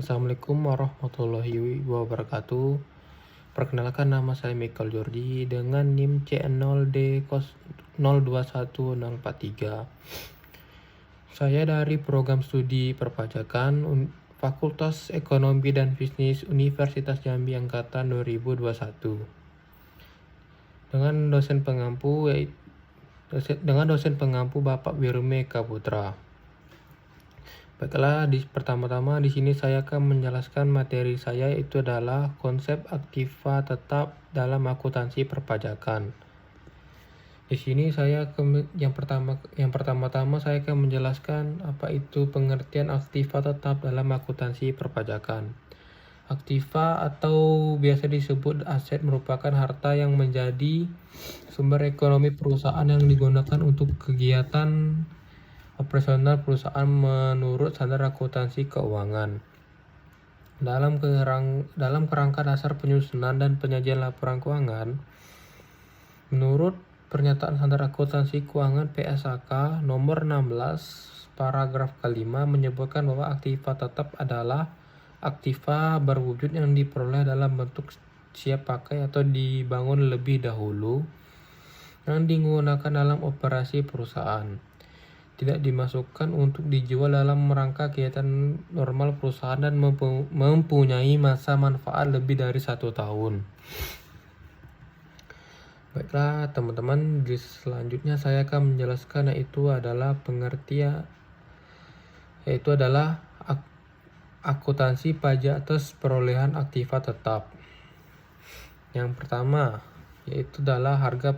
Assalamualaikum warahmatullahi wabarakatuh. Perkenalkan, nama saya Michael Jordi dengan NIM C0D021043. Saya dari program studi perpajakan Fakultas Ekonomi dan Bisnis Universitas Jambi angkatan 2021. Dengan dosen pengampu Bapak Wirmeka Putra. Baiklah, pertama-tama di sini saya akan menjelaskan materi saya, itu adalah konsep aktiva tetap dalam akuntansi perpajakan. Di sini yang pertama-tama saya akan menjelaskan apa itu pengertian aktiva tetap dalam akuntansi perpajakan. Aktiva atau biasa disebut aset merupakan harta yang menjadi sumber ekonomi perusahaan yang digunakan untuk kegiatan operasional perusahaan menurut standar akuntansi keuangan. Dalam kerangka dasar penyusunan dan penyajian laporan keuangan, menurut Pernyataan Standar Akuntansi Keuangan PSAK nomor 16 paragraf kelima menyebutkan bahwa aktiva tetap adalah aktiva berwujud yang diperoleh dalam bentuk siap pakai atau dibangun lebih dahulu yang digunakan dalam operasi perusahaan. Tidak dimasukkan untuk dijual dalam rangka kegiatan normal perusahaan dan mempunyai masa manfaat lebih dari 1 tahun. Baiklah teman-teman, selanjutnya saya akan menjelaskan yaitu adalah akuntansi pajak atas perolehan aktiva tetap. Yang pertama yaitu adalah harga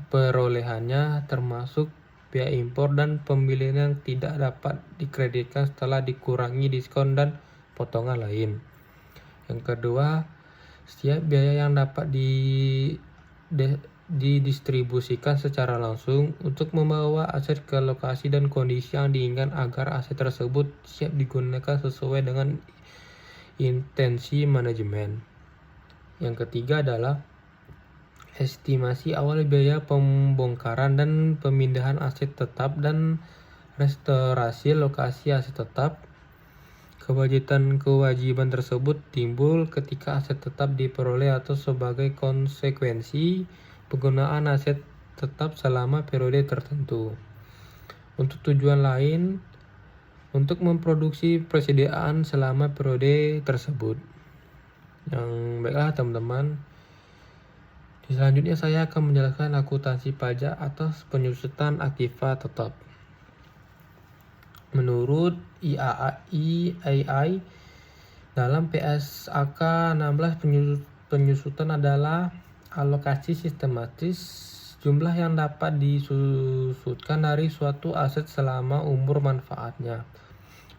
perolehannya termasuk biaya impor dan pembelian yang tidak dapat dikreditkan setelah dikurangi diskon dan potongan lain. Yang kedua, setiap biaya yang dapat didistribusikan secara langsung untuk membawa aset ke lokasi dan kondisi yang diinginkan agar aset tersebut siap digunakan sesuai dengan intensi manajemen. Yang ketiga adalah estimasi awal biaya pembongkaran dan pemindahan aset tetap dan restorasi lokasi aset tetap. Kewajiban tersebut timbul ketika aset tetap diperoleh atau sebagai konsekuensi penggunaan aset tetap selama periode tertentu. Untuk tujuan lain, untuk memproduksi persediaan selama periode tersebut. Baiklah teman-teman, selanjutnya saya akan menjelaskan akuntansi pajak atas penyusutan aktiva tetap. Menurut IAI dalam PSAK 16 penyusutan adalah alokasi sistematis jumlah yang dapat disusutkan dari suatu aset selama umur manfaatnya.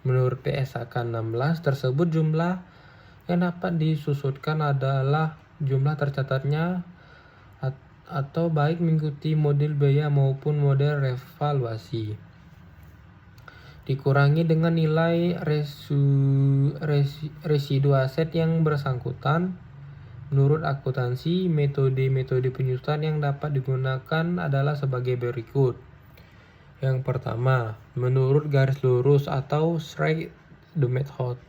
Menurut PSAK 16 tersebut, jumlah yang dapat disusutkan adalah jumlah tercatatnya atau baik mengikuti model biaya maupun model revaluasi, dikurangi dengan nilai residu aset yang bersangkutan. Menurut akuntansi, metode penyusutan yang dapat digunakan adalah sebagai berikut. Yang pertama, menurut garis lurus atau straight the method,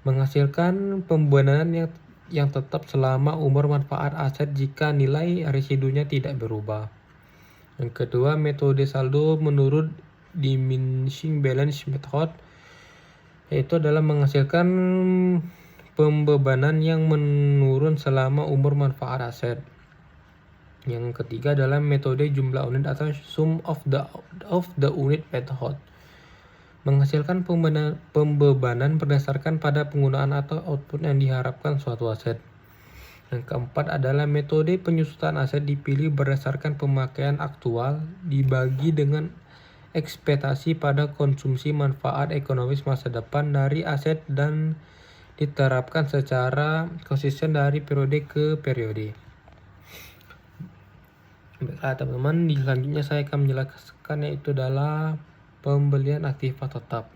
menghasilkan pembenaran yang tetap selama umur manfaat aset jika nilai residunya tidak berubah. Yang kedua, metode saldo menurut diminishing balance method, yaitu adalah menghasilkan pembebanan yang menurun selama umur manfaat aset. Yang ketiga adalah metode jumlah unit atau sum of the unit method, menghasilkan pembebanan berdasarkan pada penggunaan atau output yang diharapkan suatu aset. Yang keempat adalah metode penyusutan aset dipilih berdasarkan pemakaian aktual dibagi dengan ekspektasi pada konsumsi manfaat ekonomis masa depan dari aset dan diterapkan secara konsisten dari periode ke periode. Baiklah teman-teman, selanjutnya saya akan menjelaskan yaitu adalah pembelian aktiva tetap.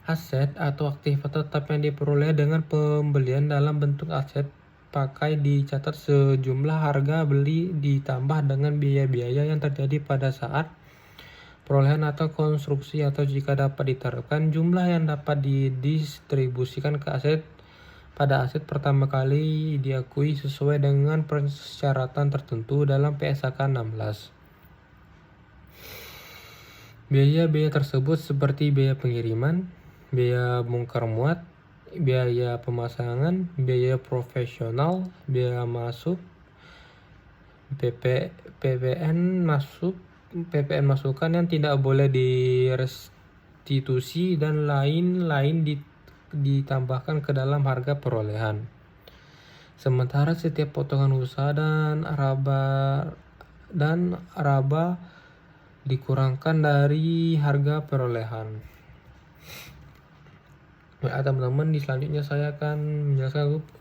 Aset atau aktiva tetap yang diperoleh dengan pembelian dalam bentuk aset pakai dicatat sejumlah harga beli ditambah dengan biaya-biaya yang terjadi pada saat perolehan atau konstruksi, atau jika dapat diterapkan, jumlah yang dapat didistribusikan ke aset pada aset pertama kali diakui sesuai dengan persyaratan tertentu dalam PSAK 16. Biaya-biaya tersebut seperti biaya pengiriman, biaya bongkar muat, biaya pemasangan, biaya profesional, biaya masuk, PPN masukan yang tidak boleh direstitusi, dan lain-lain ditambahkan ke dalam harga perolehan. Sementara setiap potongan usaha dan raba dikurangkan dari harga perolehan. Nah, teman-teman, di selanjutnya saya akan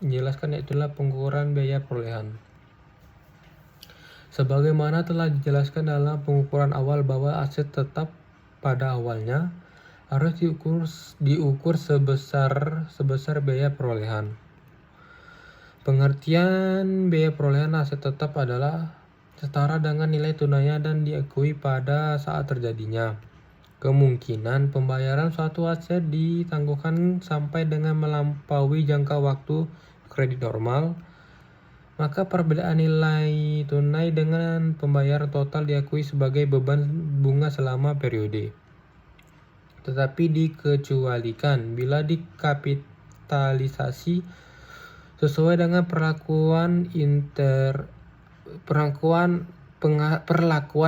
menjelaskan itulah pengukuran biaya perolehan. Sebagaimana telah dijelaskan dalam pengukuran awal bahwa aset tetap pada awalnya harus diukur sebesar biaya perolehan. Pengertian biaya perolehan aset tetap adalah setara dengan nilai tunainya dan diakui pada saat terjadinya kemungkinan pembayaran suatu aset ditangguhkan sampai dengan melampaui jangka waktu kredit normal, maka perbedaan nilai tunai dengan pembayaran total diakui sebagai beban bunga selama periode. Tetapi dikecualikan bila dikapitalisasi sesuai dengan perlakuan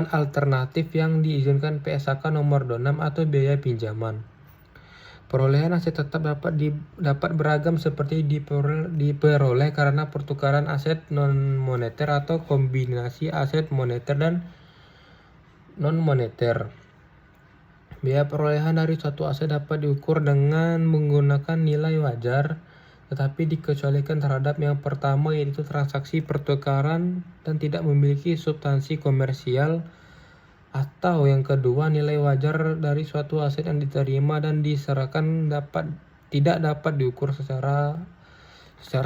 alternatif yang diizinkan PSAK nomor 26 atau biaya pinjaman. Perolehan aset tetap dapat beragam seperti diperoleh karena pertukaran aset non-moneter atau kombinasi aset moneter dan non-moneter. Biaya perolehan dari suatu aset dapat diukur dengan menggunakan nilai wajar, tetapi dikecualikan terhadap yang pertama, yaitu transaksi pertukaran dan tidak memiliki substansi komersial, atau yang kedua, nilai wajar dari suatu aset yang diterima dan diserahkan tidak dapat diukur secara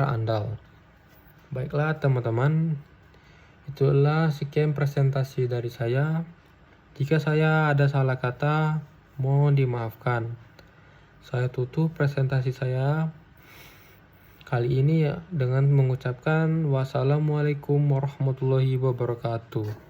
andal. Baiklah teman-teman, itulah sekian presentasi dari saya. Jika saya ada salah kata, mohon dimaafkan. Saya tutup presentasi saya kali ini dengan mengucapkan wassalamualaikum warahmatullahi wabarakatuh.